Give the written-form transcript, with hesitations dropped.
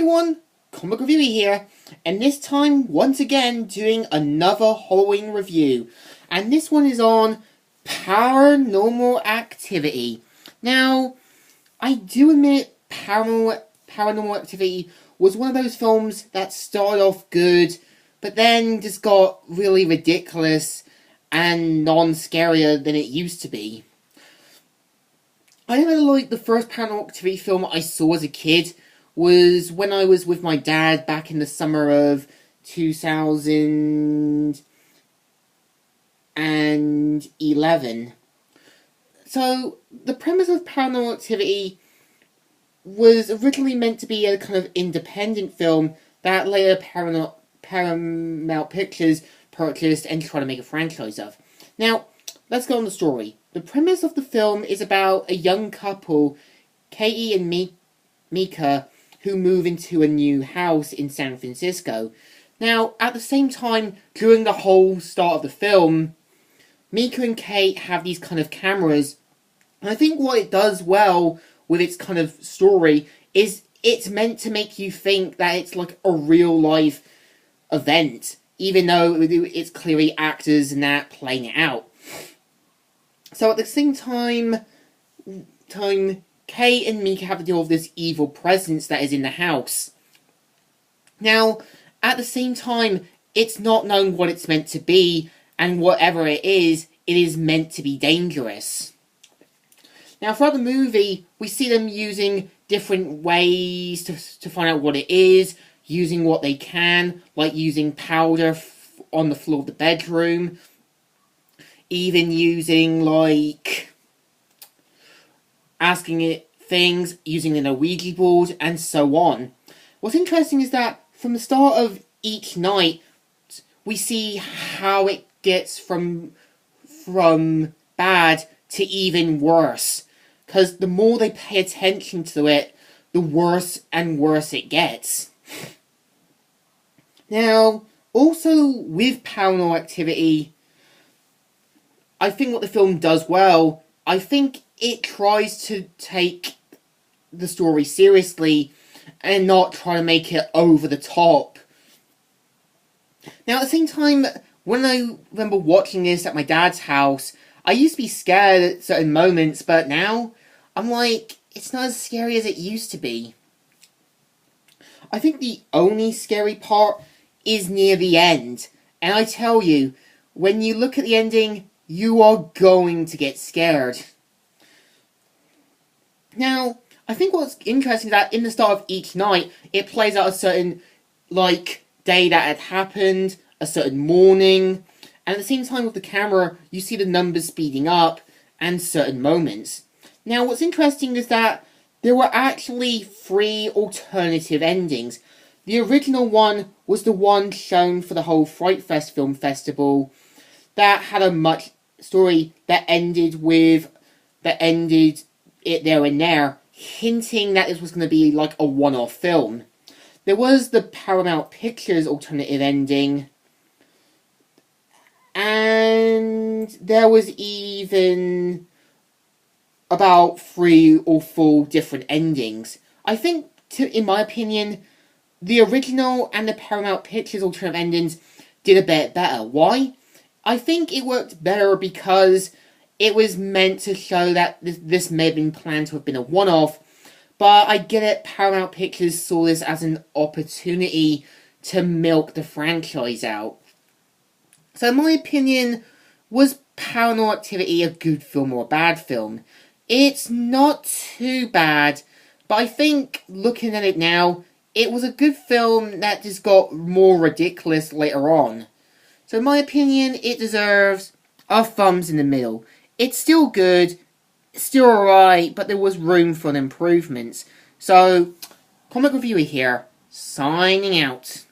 everyone, Comic Reviewer here, and this time, once again, doing another Halloween review. And this one is on Paranormal Activity. Now, I do admit Paranormal Activity was one of those films that started off good, but then just got really ridiculous and non-scarier than it used to be. I never liked the first Paranormal Activity film I saw as a kid was when I was with my dad back in the summer of 2011. So, the premise of Paranormal Activity was originally meant to be a kind of independent film that later Paramount Pictures purchased and tried to make a franchise of. Now, let's go on the story. The premise of the film is about a young couple, Katie and Mika, who move into a new house in San Francisco. Now, at the same time, during the whole start of the film, Mika and Kate have these kind of cameras, and I think what it does well with its kind of story is it's meant to make you think that it's like a real-life event, even though it's clearly actors and that playing it out. So at the same time, Kate and Mika have to deal with this evil presence that is in the house. Now, at the same time, it's not known what it's meant to be, and whatever it is meant to be dangerous. Now, throughout the movie, we see them using different ways to find out what it is, using what they can, like using powder on the floor of the bedroom, even using, like, asking it things, using an Ouija board, and so on. What's interesting is that from the start of each night, we see how it gets from bad to even worse. Because the more they pay attention to it, the worse and worse it gets. Now, also with Paranormal Activity, I think what the film does well, I think it tries to take the story seriously and not try to make it over the top. Now, at the same time, when I remember watching this at my dad's house, I used to be scared at certain moments, but now I'm like, it's not as scary as it used to be. I think the only scary part is near the end. And I tell you, when you look at the ending, you are going to get scared. Now, I think what's interesting is that in the start of each night, it plays out a certain, like, day that had happened, a certain morning, and at the same time with the camera, you see the numbers speeding up, and certain moments. Now, what's interesting is that there were actually 3 alternative endings. The original one was the one shown for the whole Fright Fest Film Festival that had a much story that ended it there and there, hinting that this was going to be like a one-off film. There was the Paramount Pictures alternative ending, and there was even about 3 or 4 different endings. I think, in my opinion, the original and the Paramount Pictures alternative endings did a bit better. Why? I think it worked better because it was meant to show that this may have been planned to have been a one-off, but I get it, Paramount Pictures saw this as an opportunity to milk the franchise out. So in my opinion, was Paranormal Activity a good film or a bad film? It's not too bad, but I think, looking at it now, it was a good film that just got more ridiculous later on. So in my opinion, it deserves a thumbs in the middle. It's still good, still alright, but there was room for improvements. So, Comic Reviewer here, signing out.